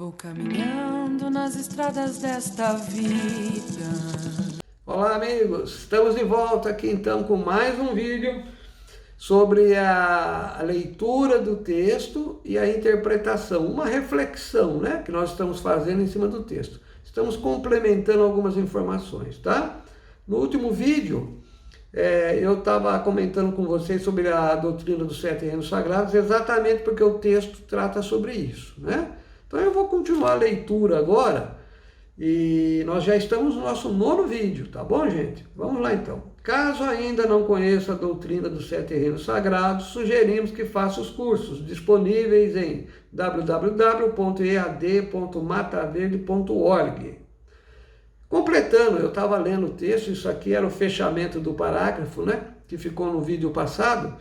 Vou caminhando nas estradas desta vida. Olá amigos, estamos de volta aqui então com mais um vídeo sobre a leitura do texto e a interpretação, uma reflexão, né, que nós estamos fazendo em cima do texto. Estamos complementando algumas informações, tá? No último vídeo, eu estava comentando com vocês sobre a doutrina dos 7 reinos sagrados, exatamente porque o texto trata sobre isso, né? Então eu vou continuar a leitura agora, e nós já estamos no nosso 9º vídeo, tá bom, gente? Vamos lá então. Caso ainda não conheça a doutrina dos 7 reinos sagrados, sugerimos que faça os cursos disponíveis em www.ead.mataverde.org. Completando, eu estava lendo o texto, isso aqui era o fechamento do parágrafo, né? Que ficou no vídeo passado.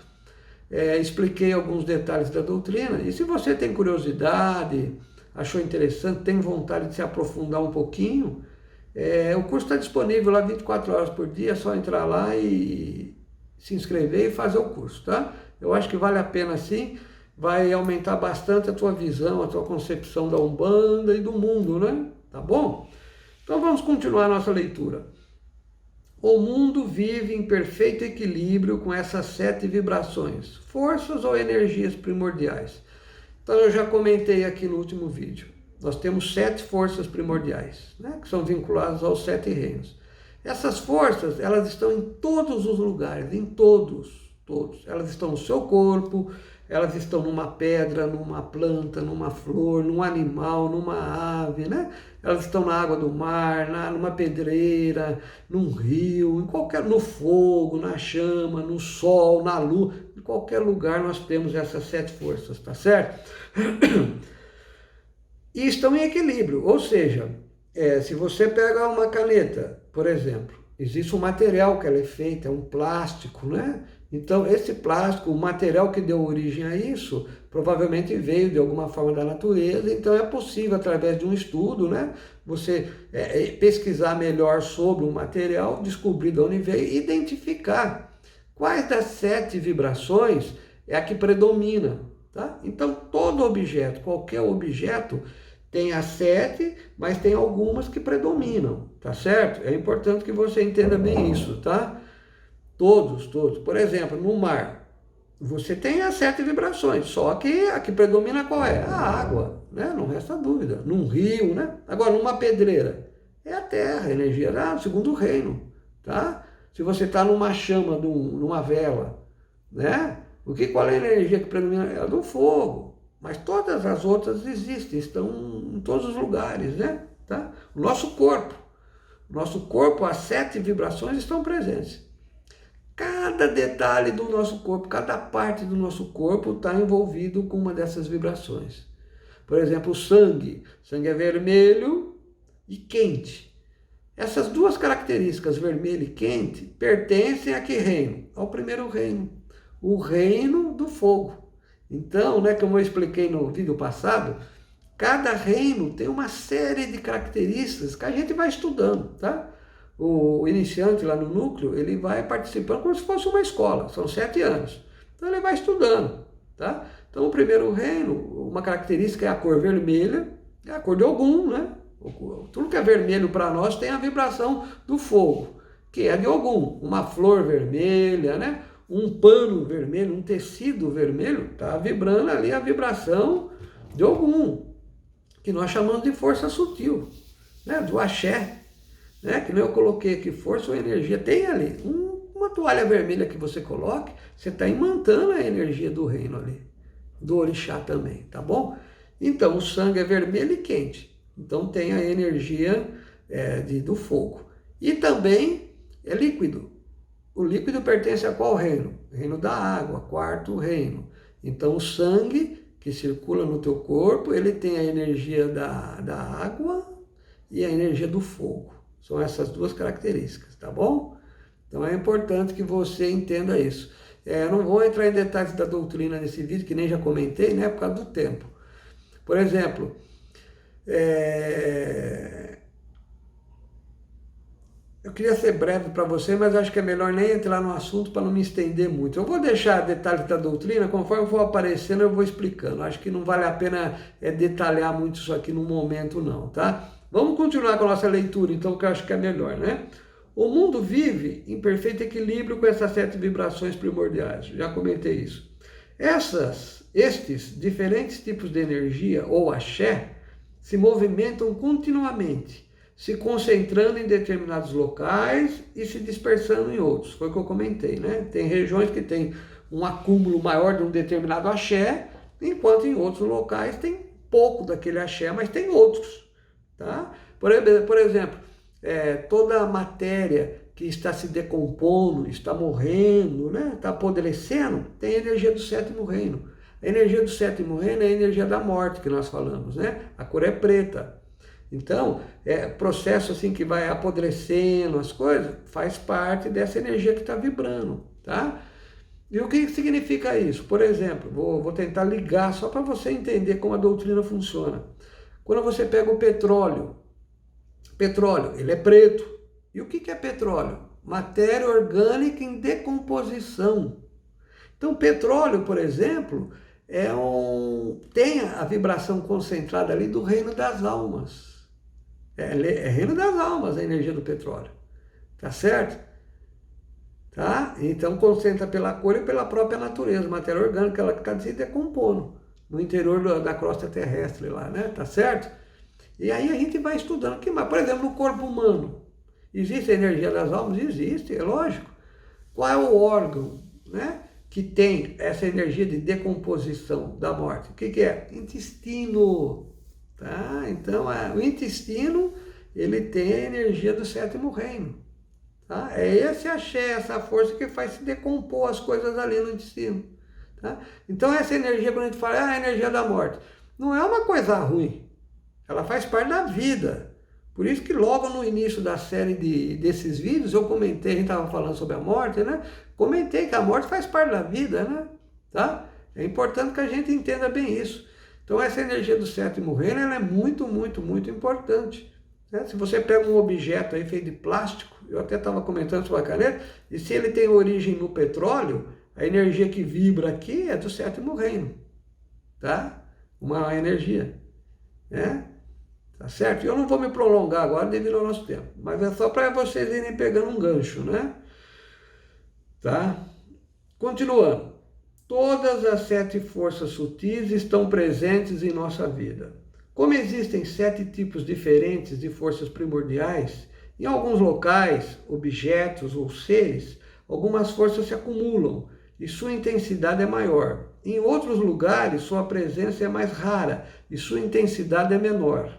Expliquei alguns detalhes da doutrina, e se você tem curiosidade, achou interessante, tem vontade de se aprofundar um pouquinho, o curso está disponível lá 24 horas por dia, é só entrar lá e se inscrever e fazer o curso, tá? Eu acho que vale a pena sim, vai aumentar bastante a tua visão, a tua concepção da Umbanda e do mundo, né? Tá bom? Então vamos continuar a nossa leitura. O mundo vive em perfeito equilíbrio com essas 7 vibrações, forças ou energias primordiais. Então eu já comentei aqui no último vídeo. Nós temos 7 forças primordiais, né, que são vinculadas aos 7 reinos. Essas forças, elas estão em todos os lugares, em todos. Elas estão no seu corpo, elas estão numa pedra, numa planta, numa flor, num animal, numa ave, né? Elas estão na água do mar, numa pedreira, num rio, no fogo, na chama, no sol, na lua. Em qualquer lugar nós temos essas 7 forças, tá certo? E estão em equilíbrio, ou seja, se você pega uma caneta, por exemplo, existe um material que ela é feita, é um plástico, né? Então, esse plástico, o material que deu origem a isso, provavelmente veio de alguma forma da natureza, então é possível, através de um estudo, né, você pesquisar melhor sobre o material, descobrir de onde veio e identificar quais das 7 vibrações é a que predomina, tá? Então, todo objeto, qualquer objeto, tem as 7, mas tem algumas que predominam, tá certo? É importante que você entenda bem isso, tá? Todos. Por exemplo, no mar, você tem as 7 vibrações, só que a que predomina qual é? A água, né? Não resta dúvida. Num rio, né? Agora, numa pedreira, é a terra, a energia do segundo reino, tá? Se você está numa chama, numa vela, né? Qual é a energia que predomina? É a do fogo. Mas todas as outras existem, estão em todos os lugares, né? Tá? O nosso corpo, as 7 vibrações estão presentes. Cada detalhe do nosso corpo, cada parte do nosso corpo está envolvido com uma dessas vibrações. Por exemplo, o sangue. O sangue é vermelho e quente. Essas duas características, vermelho e quente, pertencem a que reino? Ao primeiro reino, o reino do fogo. Então, né, como eu expliquei no vídeo passado, cada reino tem uma série de características que a gente vai estudando, tá? O iniciante lá no núcleo, ele vai participando como se fosse uma escola, são 7 anos. Então ele vai estudando, tá? Então o primeiro reino, uma característica é a cor vermelha, é a cor de Ogum, né? Tudo que é vermelho para nós tem a vibração do fogo, que é de Ogum. Uma flor vermelha, né? Um pano vermelho, um tecido vermelho, tá vibrando ali a vibração de Ogum, que nós chamamos de força sutil, né? Do axé. Né? Que nem eu coloquei aqui, força ou energia, tem ali uma toalha vermelha que você coloque, você está imantando a energia do reino ali, do orixá também, tá bom? Então o sangue é vermelho e quente, então tem a energia do fogo. E também é líquido. O líquido pertence a qual reino? Reino da água, 4º reino. Então o sangue que circula no teu corpo, ele tem a energia da água e a energia do fogo. São essas duas características, tá bom? Então é importante que você entenda isso. Não vou entrar em detalhes da doutrina nesse vídeo, que nem já comentei, né? Por causa do tempo. Por exemplo, Eu queria ser breve para você, mas acho que é melhor nem entrar no assunto para não me estender muito. Eu vou deixar detalhes da doutrina, conforme for aparecendo eu vou explicando. Acho que não vale a pena detalhar muito isso aqui no momento não, tá? Vamos continuar com a nossa leitura, então, que eu acho que é melhor, né? O mundo vive em perfeito equilíbrio com essas 7 vibrações primordiais. Já comentei isso. Estes diferentes tipos de energia, ou axé, se movimentam continuamente, se concentrando em determinados locais e se dispersando em outros. Foi o que eu comentei, né? Tem regiões que tem um acúmulo maior de um determinado axé, enquanto em outros locais tem pouco daquele axé, mas tem outros, tá? Por exemplo, toda a matéria que está se decompondo, está morrendo, né? Está apodrecendo, tem energia do 7º reino. A energia do 7º reino é a energia da morte que nós falamos, né? A cor é preta. Então, processo assim que vai apodrecendo as coisas, faz parte dessa energia que está vibrando, tá? E o que significa isso? Por exemplo, vou tentar ligar só para você entender como a doutrina funciona. Quando você pega o petróleo, ele é preto. E o que é petróleo? Matéria orgânica em decomposição. Então, petróleo, por exemplo, tem a vibração concentrada ali do reino das almas. É reino das almas a energia do petróleo. Tá certo? Tá? Então concentra pela cor e pela própria natureza, matéria orgânica, ela está se decompondo no interior da crosta terrestre lá, né? Tá certo? E aí a gente vai estudando. Que mais? Por exemplo, no corpo humano. Existe a energia das almas? Existe, é lógico. Qual é o órgão, né, que tem essa energia de decomposição da morte? O que é? Intestino. Tá? Então, o intestino, ele tem a energia do 7º reino. Tá? É esse axé, essa força que faz se decompor as coisas ali no intestino. Tá? Então, essa energia, quando a gente fala, a energia da morte, não é uma coisa ruim. Ela faz parte da vida. Por isso que logo no início da série desses vídeos, eu comentei, a gente estava falando sobre a morte, né? Comentei que a morte faz parte da vida, né? Tá? É importante que a gente entenda bem isso. Então essa energia do 7º reino, ela é muito, muito, muito importante. Né? Se você pega um objeto aí feito de plástico, eu até estava comentando sobre a caneta, e se ele tem origem no petróleo, a energia que vibra aqui é do 7º reino. Tá? Uma energia. Né? Tá certo? Eu não vou me prolongar agora devido ao nosso tempo, mas é só para vocês irem pegando um gancho, né? Tá? Continuando. Todas as 7 forças sutis estão presentes em nossa vida. Como existem 7 tipos diferentes de forças primordiais, em alguns locais, objetos ou seres, algumas forças se acumulam e sua intensidade é maior. Em outros lugares, sua presença é mais rara e sua intensidade é menor.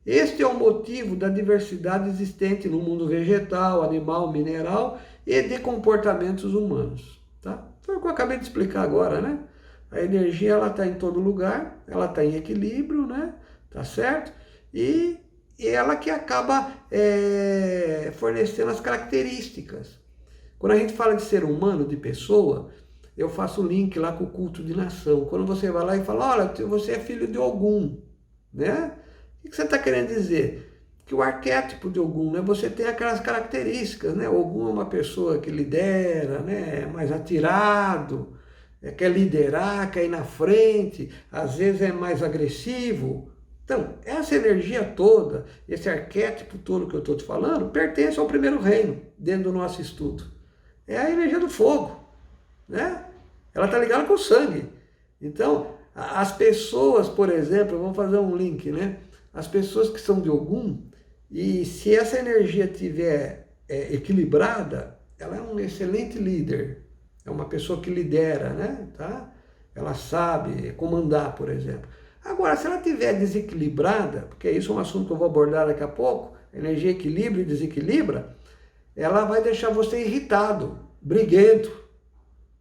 Este é o motivo da diversidade existente no mundo vegetal, animal, mineral e de comportamentos humanos. Tá? Foi o que eu acabei de explicar agora, né? A energia, ela está em todo lugar, ela está em equilíbrio, né? Tá certo? E ela que acaba fornecendo as características. Quando a gente fala de ser humano, de pessoa, eu faço o link lá com o culto de nação. Quando você vai lá e fala, olha, você é filho de Ogum, né? O que você está querendo dizer? Que o arquétipo de Ogum, né, você tem aquelas características, né? Ogum é uma pessoa que lidera, né, é mais atirado, quer liderar, quer ir na frente, às vezes é mais agressivo. Então, essa energia toda, esse arquétipo todo que eu estou te falando, pertence ao 1º reino, dentro do nosso estudo. É a energia do fogo, né? Ela está ligada com o sangue. Então, as pessoas, por exemplo, vamos fazer um link, né? As pessoas que são de Ogum, e se essa energia estiver equilibrada, ela é um excelente líder. É uma pessoa que lidera, né? Tá? Ela sabe comandar, por exemplo. Agora, se ela estiver desequilibrada, porque isso é um assunto que eu vou abordar daqui a pouco, energia equilibra e desequilibra, ela vai deixar você irritado, briguento,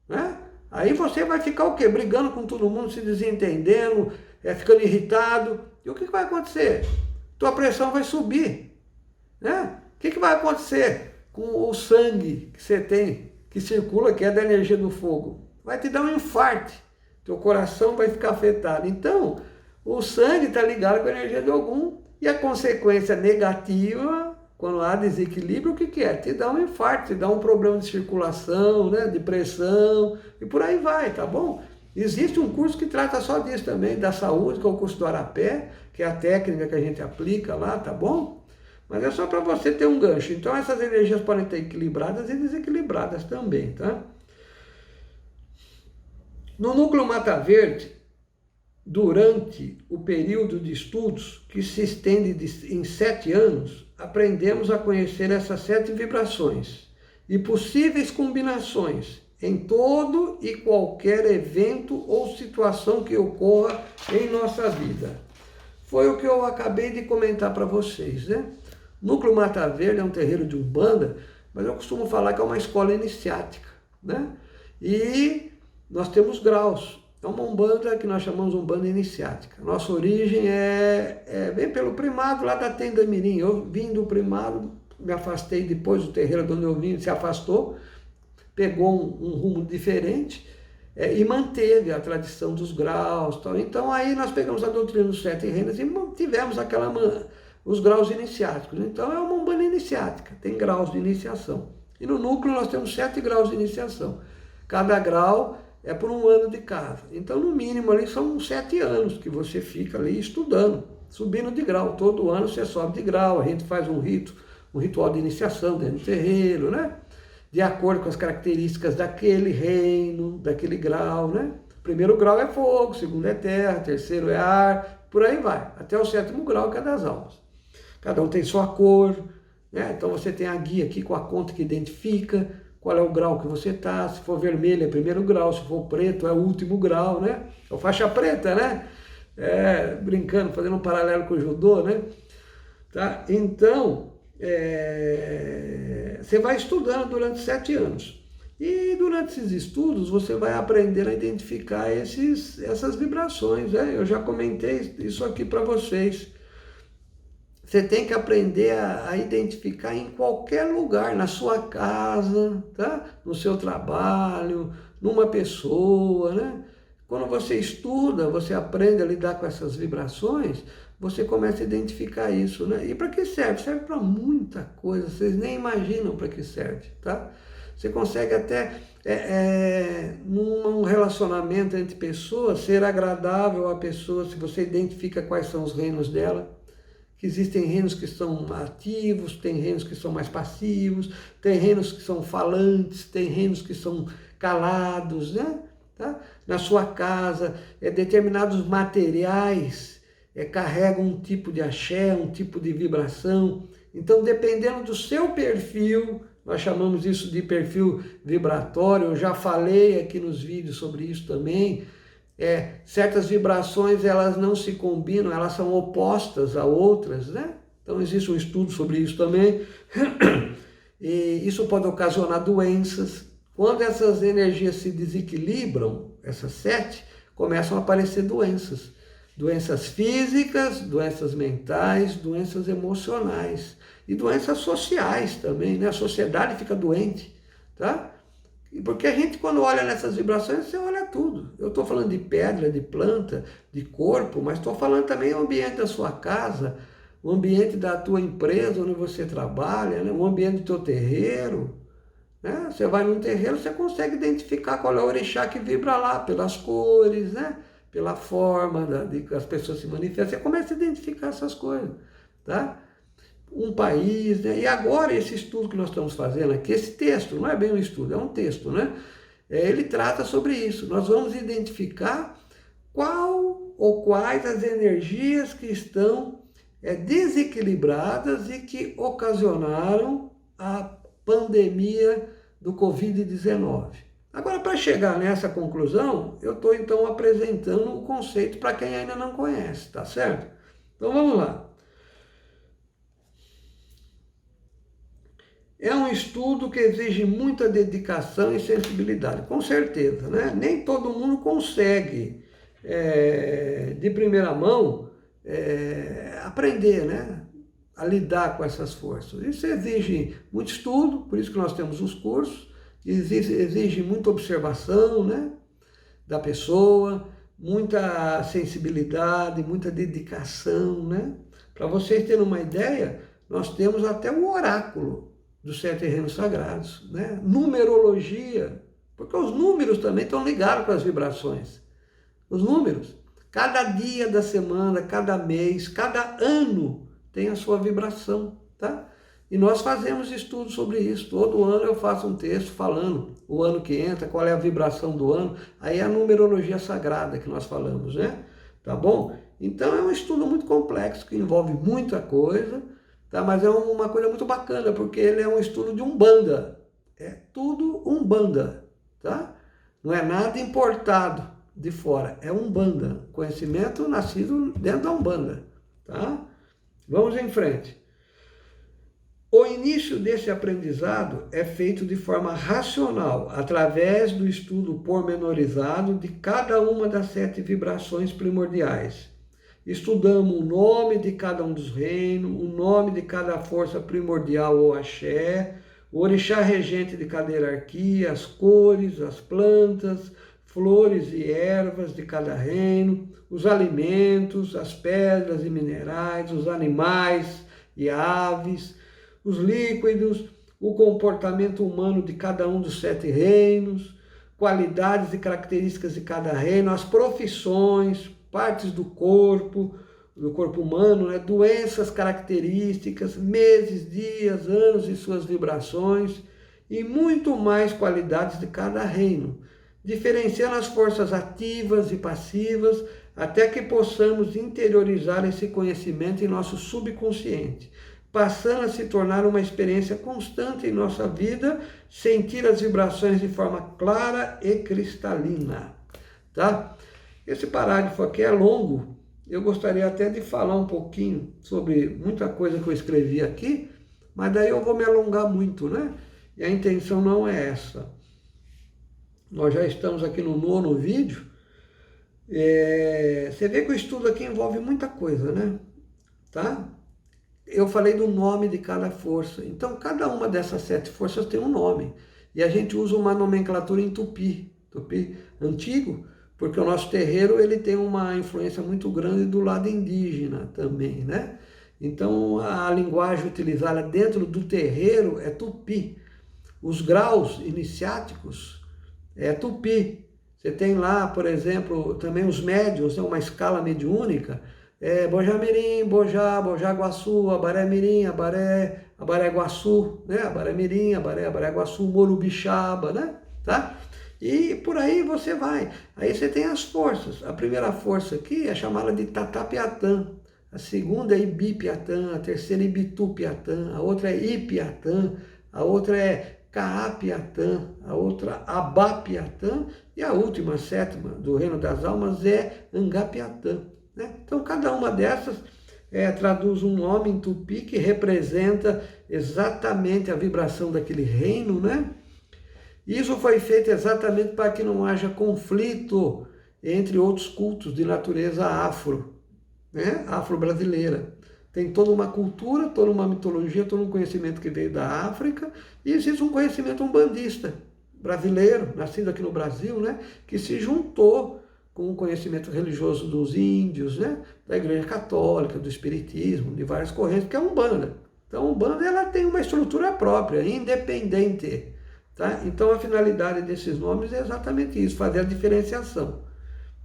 né? Aí você vai ficar o quê? Brigando com todo mundo, se desentendendo, ficando irritado. E o que vai acontecer? Tua pressão vai subir, né? O que vai acontecer com o sangue que você tem, que circula, que é da energia do fogo? Vai te dar um infarto, teu coração vai ficar afetado. Então, o sangue está ligado com a energia de Ogum e a consequência negativa quando há desequilíbrio, o que é? Te dá um infarto, te dá um problema de circulação, né? De pressão, e por aí vai, tá bom? Existe um curso que trata só disso também, da saúde, que é o curso do Arapé, que é a técnica que a gente aplica lá, tá bom? Mas é só para você ter um gancho. Então essas energias podem estar equilibradas e desequilibradas também, tá? No Núcleo Mata Verde, durante o período de estudos, que se estende em 7 anos, aprendemos a conhecer essas 7 vibrações e possíveis combinações em todo e qualquer evento ou situação que ocorra em nossa vida. Foi o que eu acabei de comentar para vocês, né? Núcleo Mata Verde é um terreiro de Umbanda, mas eu costumo falar que é uma escola iniciática, né? E nós temos graus. É uma Umbanda que nós chamamos de Umbanda iniciática. Nossa origem vem pelo primado lá da Tenda Mirim. Eu vim do primado, me afastei depois do terreiro de onde eu vim, se afastou, pegou um rumo diferente e manteve a tradição dos graus. Tal. Então aí nós pegamos a doutrina dos 7 reinos e mantivemos os graus iniciáticos. Então é uma Umbanda iniciática, tem graus de iniciação. E no núcleo nós temos 7 graus de iniciação. Cada grau é por um ano de casa. Então, no mínimo, ali são 7 anos que você fica ali estudando, subindo de grau. Todo ano você sobe de grau, a gente faz um ritual de iniciação dentro do terreiro, né? De acordo com as características daquele reino, daquele grau, né? Primeiro grau é fogo, segundo é terra, terceiro é ar, por aí vai. Até o 7º grau, que é das almas. Cada um tem sua cor, né? Então você tem a guia aqui com a conta que identifica qual é o grau que você está. Se for vermelho é primeiro grau, se for preto é o último grau, né? É o faixa preta, né? Brincando, fazendo um paralelo com o judô, né? Tá? Então, você vai estudando durante 7 anos. E durante esses estudos você vai aprender a identificar essas vibrações, né? Eu já comentei isso aqui para vocês. Você tem que aprender a identificar em qualquer lugar, na sua casa, tá? No seu trabalho, numa pessoa, né? Quando você estuda, você aprende a lidar com essas vibrações, você começa a identificar isso, né? E para que serve? Serve para muita coisa, vocês nem imaginam para que serve, tá? Você consegue até, num relacionamento entre pessoas, ser agradável à pessoa, se você identifica quais são os reinos dela. Que existem reinos que são ativos, tem reinos que são mais passivos, tem reinos que são falantes, tem reinos que são calados, né? Tá? Na sua casa, determinados materiais carregam um tipo de axé, um tipo de vibração. Então, dependendo do seu perfil, nós chamamos isso de perfil vibratório, eu já falei aqui nos vídeos sobre isso também. Certas vibrações elas não se combinam, elas são opostas a outras, né? Então existe um estudo sobre isso também. E isso pode ocasionar doenças. Quando essas energias se desequilibram, essas 7, começam a aparecer doenças. Doenças físicas, doenças mentais, doenças emocionais e doenças sociais também, né? A sociedade fica doente, tá? Porque a gente, quando olha nessas vibrações, você olha tudo. Eu estou falando de pedra, de planta, de corpo, mas estou falando também do ambiente da sua casa, o ambiente da tua empresa onde você trabalha, né? O ambiente do teu terreiro. Né? Você vai num terreiro, você consegue identificar qual é o orixá que vibra lá, pelas cores, né? Pela forma de que as pessoas se manifestam. Você começa a identificar essas coisas, tá? Um país, né? E agora esse estudo que nós estamos fazendo aqui, esse texto, não é bem um estudo, é um texto, né? Ele trata sobre isso. Nós vamos identificar qual ou quais as energias que estão desequilibradas e que ocasionaram a pandemia do Covid-19. Agora, para chegar nessa conclusão, eu estou então apresentando o conceito para quem ainda não conhece, tá certo? Então vamos lá. É um estudo que exige muita dedicação e sensibilidade, com certeza, né? Nem todo mundo consegue, de primeira mão, aprender, né? A lidar com essas forças. Isso exige muito estudo, por isso que nós temos os cursos, exige muita observação, né? Da pessoa, muita sensibilidade, muita dedicação, né? Para vocês terem uma ideia, nós temos até o oráculo dos 7 reinos sagrados, né? Numerologia, porque os números também estão ligados com as vibrações. Os números, cada dia da semana, cada mês, cada ano tem a sua vibração, tá? E nós fazemos estudos sobre isso. Todo ano eu faço um texto falando o ano que entra, qual é a vibração do ano. Aí é a numerologia sagrada que nós falamos, né? Tá bom? Então é um estudo muito complexo, que envolve muita coisa, tá? Mas é uma coisa muito bacana, porque ele é um estudo de Umbanda. É tudo Umbanda, tá? Não é nada importado de fora, é Umbanda. Conhecimento nascido dentro da Umbanda, tá? Vamos em frente. O início desse aprendizado é feito de forma racional, através do estudo pormenorizado de cada uma das 7 vibrações primordiais. Estudamos o nome de cada um dos reinos, o nome de cada força primordial ou axé, o orixá regente de cada hierarquia, as cores, as plantas, flores e ervas de cada reino, os alimentos, as pedras e minerais, os animais e aves, os líquidos, o comportamento humano de cada um dos 7 reinos, qualidades e características de cada reino, as profissões, partes do corpo humano, né? Doenças características, meses, dias, anos e suas vibrações, e muito mais qualidades de cada reino, diferenciando as forças ativas e passivas, até que possamos interiorizar esse conhecimento em nosso subconsciente, passando a se tornar uma experiência constante em nossa vida, sentir as vibrações de forma clara e cristalina, tá? Esse parágrafo aqui é longo, eu gostaria até de falar um pouquinho sobre muita coisa que eu escrevi aqui, mas daí eu vou me alongar muito, né? E a intenção não é essa. Nós já estamos aqui no 9º vídeo. Você vê que o estudo aqui envolve muita coisa, né? Tá? Eu falei do nome de cada força. Então, cada uma dessas 7 forças tem um nome. E a gente usa uma nomenclatura em tupi. Tupi antigo, porque o nosso terreiro ele tem uma influência muito grande do lado indígena também, né? Então, a linguagem utilizada dentro do terreiro é tupi. Os graus iniciáticos é tupi. Você tem lá, por exemplo, também os médiuns, né, uma escala mediúnica, Bojamirim, Bojá, Bojaguaçu, Abaré Mirim, Abaré Guaçu, né? Abaré Mirim, Abaré Guaçu, Morubixaba, né? Tá? E por aí você vai. Aí você tem as forças. A primeira força aqui é chamada de Tatapiatã, a segunda é Ibipiatã, a terceira é Ibitupiatã, a outra é Ipiatã, a outra é Caapiatã, a outra Abapiatã e a última, a 7ª do Reino das Almas é Angapiatã, né? Então cada uma dessas traduz um nome em tupi que representa exatamente a vibração daquele reino, né? Isso foi feito exatamente para que não haja conflito entre outros cultos de natureza afro, né? Afro-brasileira. Tem toda uma cultura, toda uma mitologia, todo um conhecimento que veio da África, e existe um conhecimento umbandista brasileiro, nascido aqui no Brasil, né? Que se juntou com o conhecimento religioso dos índios, né? Da Igreja Católica, do Espiritismo, de várias correntes, que é a Umbanda. Então a Umbanda ela tem uma estrutura própria, independente. Tá? Então a finalidade desses nomes é exatamente isso, fazer a diferenciação.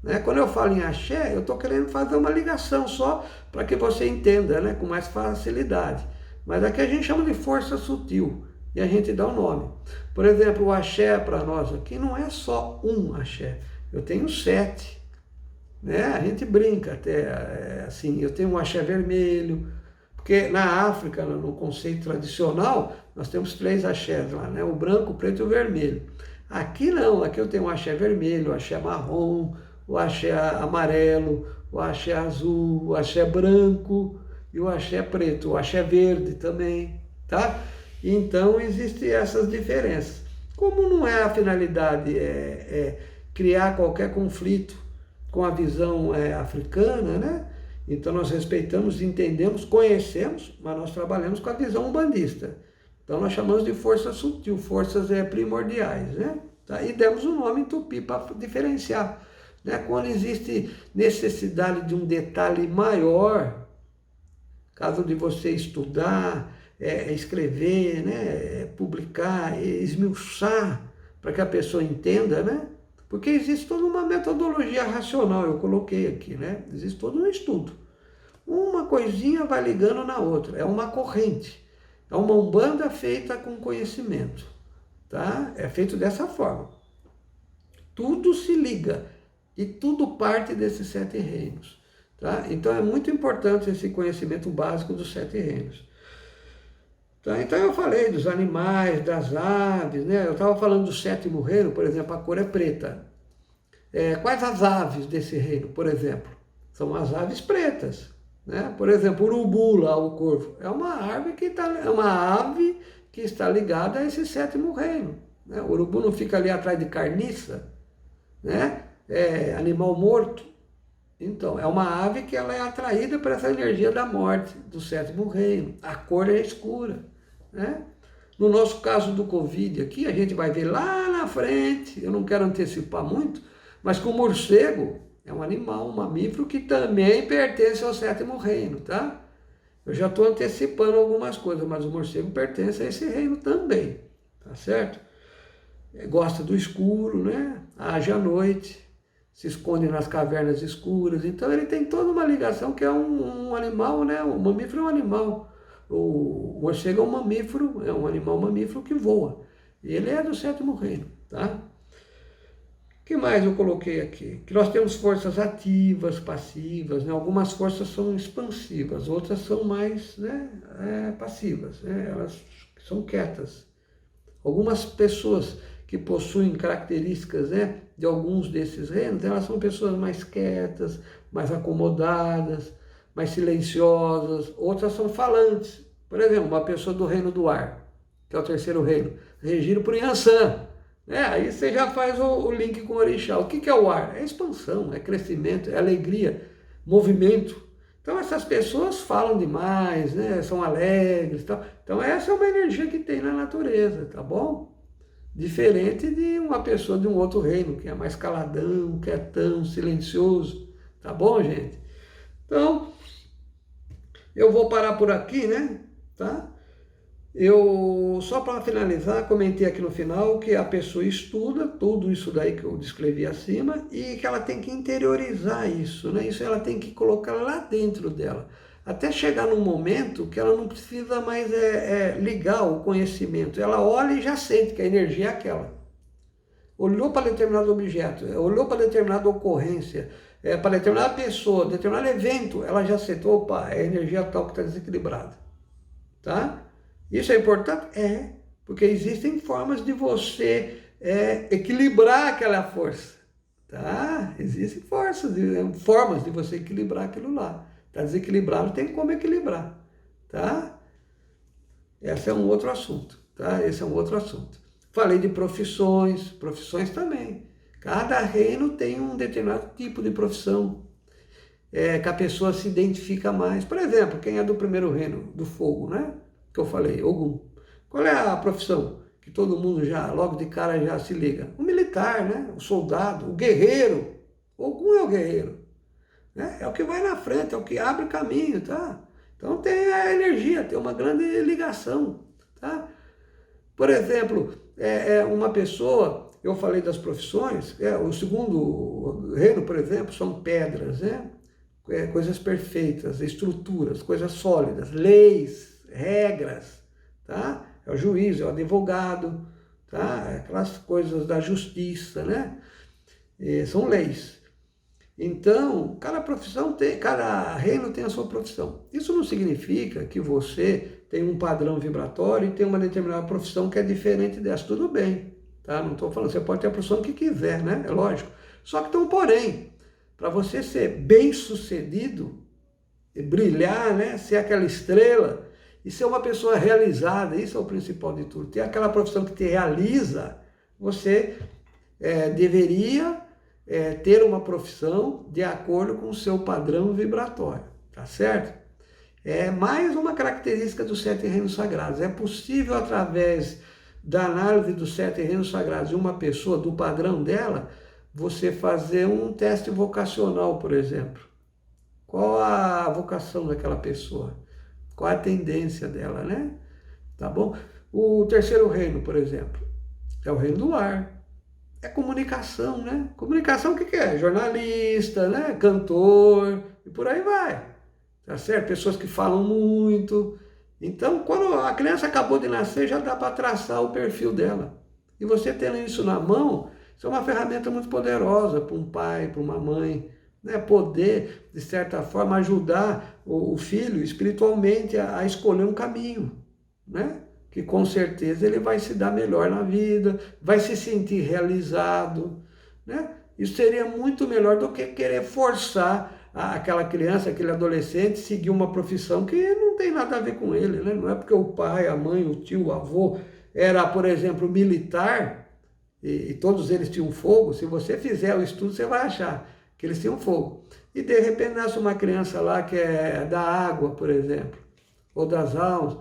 Né? Quando eu falo em axé, eu estou querendo fazer uma ligação só para que você entenda, né, com mais facilidade. Mas aqui a gente chama de força sutil e a gente dá o nome. Por exemplo, o axé para nós aqui não é só um axé, eu tenho 7. Né? A gente brinca até assim, eu tenho um axé vermelho, porque na África, no conceito tradicional, nós temos 3 axés lá, né? O branco, o preto e o vermelho. Aqui não, aqui eu tenho o axé vermelho, o axé marrom, o axé amarelo, o axé azul, o axé branco e o axé preto, o axé verde também, tá? Então existem essas diferenças. Como não é a finalidade criar qualquer conflito com a visão africana, né? Então nós respeitamos, entendemos, conhecemos, mas nós trabalhamos com a visão umbandista. Então nós chamamos de força sutil, forças primordiais, né? Tá? E demos o nome em tupi para diferenciar. Né? Quando existe necessidade de um detalhe maior, caso de você estudar, escrever, né, publicar, esmiuçar para que a pessoa entenda, né? Porque existe toda uma metodologia racional, eu coloquei aqui, né? Existe todo um estudo. Uma coisinha vai ligando na outra, é uma corrente, é uma umbanda feita com conhecimento, tá? É feito dessa forma. Tudo se liga e tudo parte desses 7 reinos, tá? Então é muito importante esse conhecimento básico dos 7 reinos. Tá? Então eu falei dos animais, das aves, né? Eu estava falando do 7º reino, por exemplo, a cor é preta. Quais as aves desse reino, por exemplo? São as aves pretas, né? Por exemplo, o urubu lá, o corvo, é uma ave que está ligada a esse 7º reino, né? O urubu não fica ali atrás de carniça, né? É animal morto. Então, é uma ave que ela é atraída por essa energia da morte, do 7º reino. A cor é escura, né? No nosso caso do Covid aqui, a gente vai ver lá na frente, eu não quero antecipar muito, mas que o morcego é um animal, um mamífero que também pertence ao 7º reino, tá? Eu já estou antecipando algumas coisas, mas o morcego pertence a esse reino também, tá certo? Gosta do escuro, né? Age à noite, se esconde nas cavernas escuras, então ele tem toda uma ligação que é um animal, né? O mamífero é um animal, o morcego é um mamífero, é um animal mamífero que voa, e ele é do 7º reino, tá? O que mais eu coloquei aqui? Que nós temos forças ativas, passivas, né? Algumas forças são expansivas, outras são mais, né, passivas, né? Elas são quietas. Algumas pessoas que possuem características, né, de alguns desses reinos, elas são pessoas mais quietas, mais acomodadas, mais silenciosas, outras são falantes. Por exemplo, uma pessoa do reino do ar, que é o 3º reino, regido por Yansan. Aí você já faz o link com o orixá. O que é o ar? É expansão, é crescimento, é alegria, movimento. Então essas pessoas falam demais, né? São alegres, tal. Então essa é uma energia que tem na natureza, tá bom? Diferente de uma pessoa de um outro reino, que é mais caladão, quietão, silencioso, tá bom, gente? Então, eu vou parar por aqui, né? Tá? Eu, só para finalizar, comentei aqui no final que a pessoa estuda tudo isso daí que eu descrevi acima e que ela tem que interiorizar isso, né? Isso ela tem que colocar lá dentro dela, até chegar num momento que ela não precisa mais ligar o conhecimento. Ela olha e já sente que a energia é aquela. Olhou para determinado objeto, olhou para determinada ocorrência, para determinada pessoa, determinado evento, ela já sente, opa, é a energia tal que está desequilibrada, tá? Isso é importante? Porque existem formas de você equilibrar aquela força, tá? Existem formas de você equilibrar aquilo lá. Está desequilibrado, tem como equilibrar, tá? Esse é um outro assunto, tá? Esse é um outro assunto. Falei de profissões também. Cada reino tem um determinado tipo de profissão, que a pessoa se identifica mais. Por exemplo, quem é do 1º reino, do fogo, né? Que eu falei, Ogum. Qual é a profissão que todo mundo já, logo de cara, já se liga? O militar, né? O soldado, o guerreiro. Ogum é o guerreiro, né? É o que vai na frente, é o que abre caminho, tá? Então tem a energia, tem uma grande ligação, tá? Por exemplo, uma pessoa, eu falei das profissões, o 2º reino, por exemplo, são pedras, né? Coisas perfeitas, estruturas, coisas sólidas, leis, regras, tá? É o juiz, é o advogado, tá? Aquelas coisas da justiça, né? São leis. Então, cada reino tem a sua profissão. Isso não significa que você tem um padrão vibratório e tem uma determinada profissão que é diferente dessa. Tudo bem, tá? Não estou falando, você pode ter a profissão que quiser, né? É lógico. Só que tem um porém. Para você ser bem-sucedido, brilhar, né? Ser aquela estrela e ser uma pessoa realizada, isso é o principal de tudo. Ter aquela profissão que te realiza, você deveria ter uma profissão de acordo com o seu padrão vibratório, tá certo? É mais uma característica dos 7 reinos sagrados. É possível, através da análise dos 7 reinos sagrados de uma pessoa, do padrão dela, você fazer um teste vocacional, por exemplo. Qual a vocação daquela pessoa? qual é a tendência dela, né? Tá bom? O terceiro reino, por exemplo, é o reino do ar. É comunicação, né? Comunicação o que é? Jornalista, né? Cantor, e por aí vai. Tá certo? Pessoas que falam muito. Então, quando a criança acabou de nascer, já dá para traçar o perfil dela. E você tendo isso na mão, isso é uma ferramenta muito poderosa para um pai, para uma mãe, né? Poder, de certa forma, ajudar o filho espiritualmente a escolher um caminho, né? Que com certeza ele vai se dar melhor na vida, vai se sentir realizado, né? Isso seria muito melhor do que querer forçar aquela criança, aquele adolescente, seguir uma profissão que não tem nada a ver com ele, né? Não é porque o pai, a mãe, o tio, o avô era, por exemplo, militar, e todos eles tinham fogo. Se você fizer o estudo, você vai achar que eles tinham fogo. E de repente nasce uma criança lá que é da água, por exemplo, ou das almas,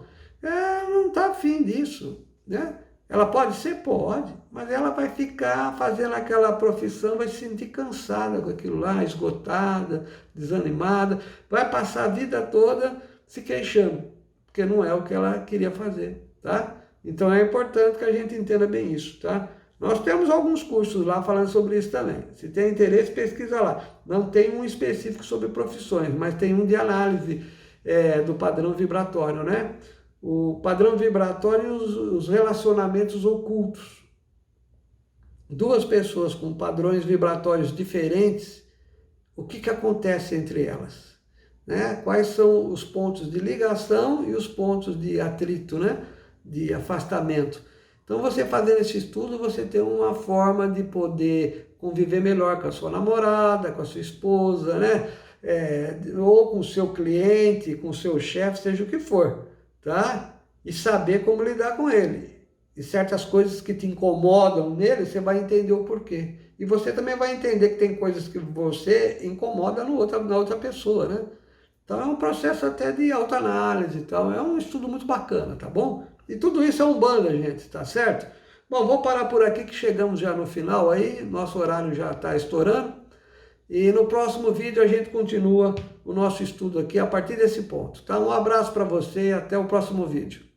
não está afim disso, né? Ela pode ser? Pode, mas ela vai ficar fazendo aquela profissão, vai se sentir cansada com aquilo lá, esgotada, desanimada, vai passar a vida toda se queixando, porque não é o que ela queria fazer, tá? Então é importante que a gente entenda bem isso, tá? Nós temos alguns cursos lá falando sobre isso também. Se tem interesse, pesquisa lá. Não tem um específico sobre profissões, mas tem um de análise do padrão vibratório, né? O padrão vibratório e os relacionamentos ocultos. Duas pessoas com padrões vibratórios diferentes, o que acontece entre elas? Né? Quais são os pontos de ligação e os pontos de atrito, né? De afastamento. Então, você fazendo esse estudo, você tem uma forma de poder conviver melhor com a sua namorada, com a sua esposa, né? Ou com o seu cliente, com o seu chefe, seja o que for, tá? E saber como lidar com ele. E certas coisas que te incomodam nele, você vai entender o porquê. E você também vai entender que tem coisas que você incomoda na outra pessoa, né? Então é um processo até de autoanálise e tal. É um estudo muito bacana, tá bom? E tudo isso é Umbanda, gente, tá certo? Bom, vou parar por aqui que chegamos já no final aí. Nosso horário já está estourando. E no próximo vídeo a gente continua o nosso estudo aqui a partir desse ponto, tá? Um abraço para você e até o próximo vídeo.